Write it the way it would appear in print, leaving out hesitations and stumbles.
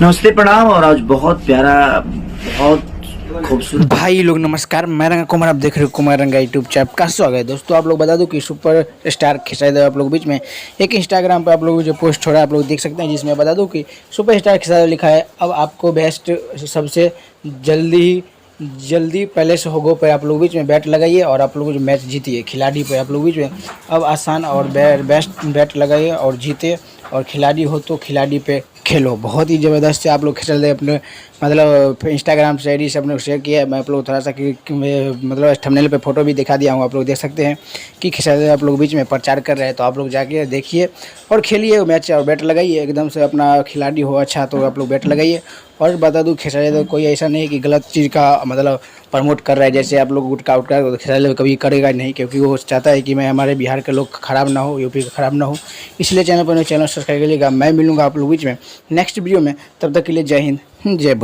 नमस्ते प्रणाम। और आज बहुत प्यारा, बहुत खूबसूरत भाई लोग नमस्कार, मैं रंगा कुमार, आप देख रहे हो कुमार रंगा यूट्यूब चैनल का स्वागत है। दोस्तों आप लोग बता दूं कि सुपर स्टार खिसाई देव आप लोग बीच में एक इंस्टाग्राम पे आप लोग जो पोस्ट हो रहा है आप लोग देख सकते हैं, जिसमें बता दूं कि सुपर स्टार खिसाई देव लिखा है अब आपको बेस्ट सबसे जल्दी जल्दी पहले से होगो पे आप लोग बीच में बैट लगाइए और आप लोग जो मैच जीतिए। खिलाड़ी पे आप लोग बीच में अब आसान और बेस्ट बैट लगाइए और जीते, और खिलाड़ी हो तो खिलाड़ी पे खेलो। बहुत ही ज़बरदस्त से आप लोग खेल रहे अपने मतलब इंस्टाग्राम से आईडी से अपने शेयर किया है। मैं आप लोग थोड़ा सा मतलब थंबनेल पे फोटो भी दिखा दिया हूँ, आप लोग देख सकते हैं कि खिसाई आप लोग बीच में प्रचार कर रहे हैं। तो आप लोग जाके देखिए और खेलिए मैच और बैट लगाइए। एकदम से अपना खिलाड़ी हो अच्छा तो आप लोग बैट लगाइए। और बता दूं खिसाई तो कोई ऐसा नहीं कि गलत चीज़ का मतलब प्रमोट कर रहा है, जैसे आप लोग गुटखा उटका तो खिसाई कभी करेगा नहीं, क्योंकि वो चाहता है कि मैं हमारे बिहार के लोग खराब ना हो, यूपी का खराब ना हो। इसलिए चैनल पर चैनल सब्सक्राइब करिएगा। मैं मिलूंगा आप लोग बीच में नेक्स्ट वीडियो में, तब तक के लिए जय हिंद जय भारत।